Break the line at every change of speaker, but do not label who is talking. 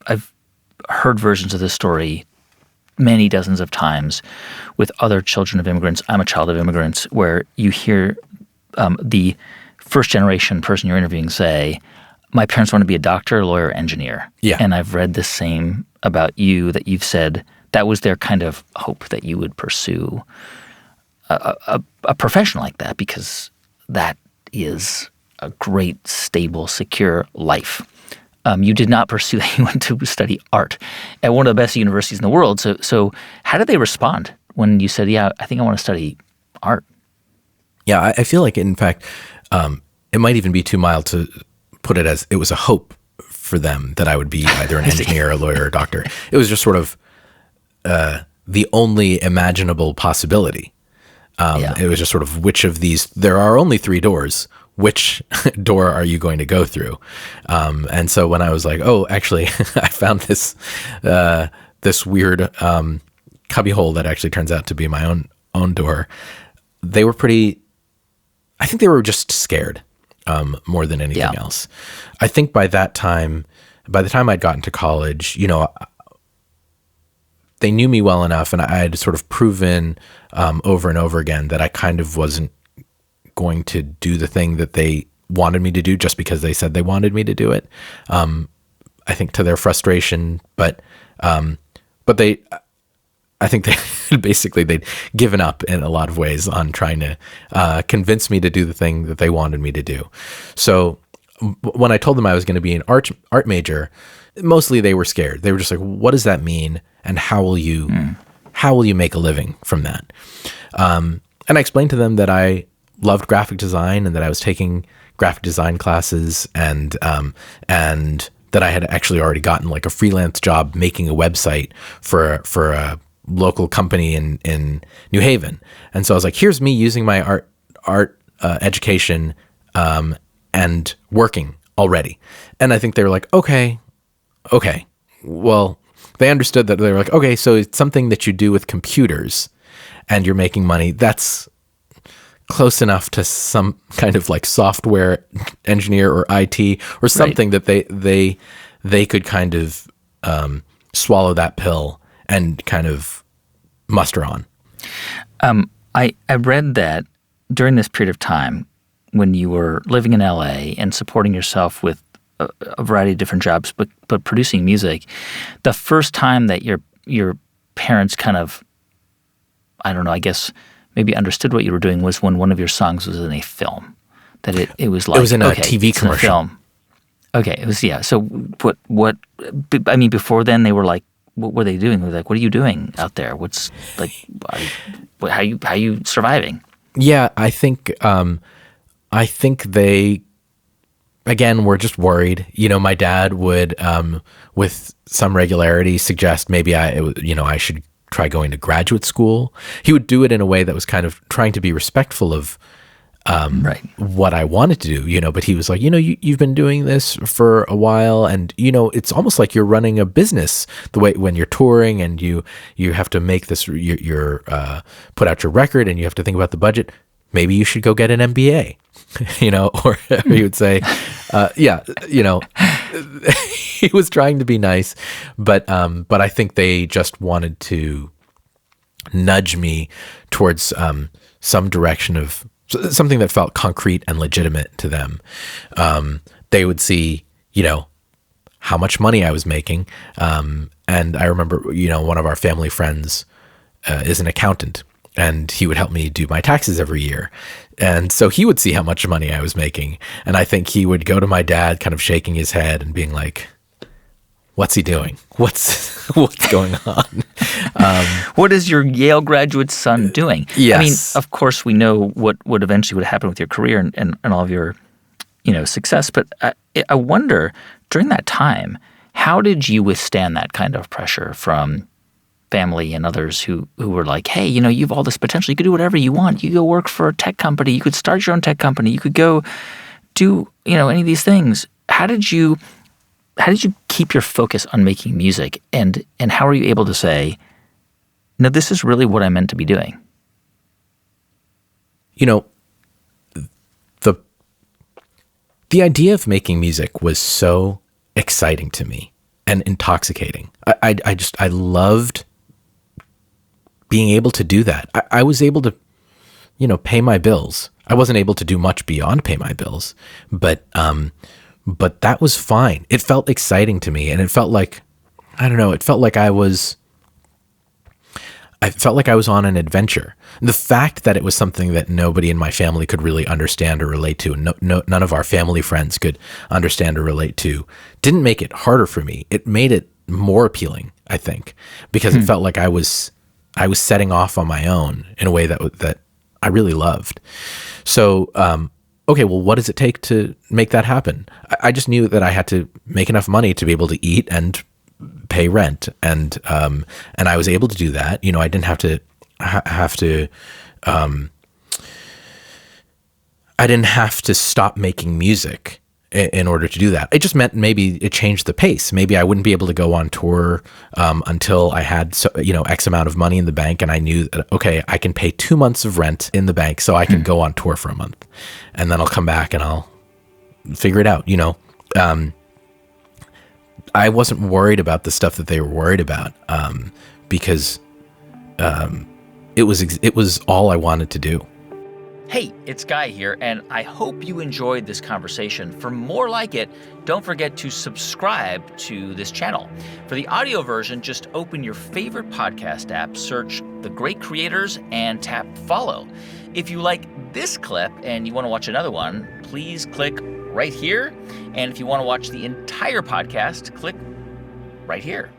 I've heard versions of this story many dozens of times with other children of immigrants. I'm a child of immigrants, where you hear the first generation person you're interviewing say, my parents want to be a doctor, lawyer, engineer.
Yeah.
And I've read the same about you, that you've said that was their kind of hope, that you would pursue a profession like that, because that is a great, stable, secure life. You did not pursue that. You went to study art at one of the best universities in the world. So how did they respond when you said, yeah, I think I want to study art?
Yeah, I feel like, in fact, it might even be too mild to put it as it was a hope for them that I would be either an engineer, a lawyer, or a doctor. It was just sort of the only imaginable possibility. It was just sort of, which of these, there are only 3 doors. Which door are you going to go through? And so when I was like, oh, actually, I found this weird cubbyhole that actually turns out to be my own door, they were I think they were just scared more than anything else. I think by the time I'd gotten to college, they knew me well enough, and I had sort of proven over and over again that I kind of wasn't going to do the thing that they wanted me to do just because they said they wanted me to do it. I think to their frustration, but I think they'd given up in a lot of ways on trying to convince me to do the thing that they wanted me to do. So when I told them I was going to be an art major, mostly they were scared. They were just like, what does that mean? And how will you make a living from that? And I explained to them that I loved graphic design and that I was taking graphic design classes, and that I had actually already gotten like a freelance job making a website for a local company in New Haven. And so I was like, here's me using my art education and working already. And I think they were like, okay. Well, they understood that. They were like, okay, so it's something that you do with computers and you're making money. That's close enough to some kind of like software engineer or IT or something, right, that they could kind of swallow that pill and kind of muster on.
I read that during this period of time when you were living in LA and supporting yourself with a variety of different jobs, but producing music, the first time that your parents kind of, I don't know, I guess maybe understood what you were doing was when one of your songs was in a film. That it was like,
it was in a TV commercial.
In a film. Okay, it was, yeah. So what? I mean, before then they were like, what were they doing? They were like, what are you doing out there? What's like, how you surviving?
Yeah, I think they, again, were just worried. My dad would, with some regularity, suggest maybe I should try going to graduate school. He would do it in a way that was kind of trying to be respectful of right, what I wanted to do, but he was like, you've been doing this for a while, and it's almost like you're running a business the way when you're touring and you have to make this, you're put out your record and you have to think about the budget. Maybe you should go get an MBA, or he would say, he was trying to be nice, but I think they just wanted to nudge me towards some direction of something that felt concrete and legitimate to them. They would see, how much money I was making. And I remember, one of our family friends is an accountant, and he would help me do my taxes every year. And so he would see how much money I was making. And I think he would go to my dad kind of shaking his head and being like, what's he doing? What's going on?
What is your Yale graduate son doing?
Yes.
I mean, of course, we know what eventually would happen with your career and all of your, success. But I wonder, during that time, how did you withstand that kind of pressure from family and others who were like, hey, you've all this potential. You could do whatever you want. You go work for a tech company. You could start your own tech company. You could go do, any of these things. How did you keep your focus on making music? And how are you able to say, no, this is really what I meant to be doing?
The idea of making music was so exciting to me. and intoxicating. I loved being able to do that. I was able to, pay my bills. I wasn't able to do much beyond pay my bills, but that was fine. It felt exciting to me, and it felt like, I don't know, it felt like I felt like I was on an adventure. The fact that it was something that nobody in my family could really understand or relate to, and none of our family friends could understand or relate to, didn't make it harder for me. It made it more appealing, I think, because it felt like I was setting off on my own in a way that I really loved. So, okay, well, what does it take to make that happen? I just knew that I had to make enough money to be able to eat and pay rent, and I was able to do that. I didn't have to I didn't have to stop making music in order to do that. It just meant maybe it changed the pace. Maybe I wouldn't be able to go on tour until I had X amount of money in the bank, and I knew that, okay, I can pay 2 months of rent in the bank, so I can go on tour for a month, and then I'll come back and I'll figure it out. I wasn't worried about the stuff that they were worried about, because it was all I wanted to do.
Hey, it's Guy here, and I hope you enjoyed this conversation. For more like it, don't forget to subscribe to this channel. For the audio version, just open your favorite podcast app, search The Great Creators, and tap follow. If you like this clip and you want to watch another one, please click right here. And if you want to watch the entire podcast, click right here.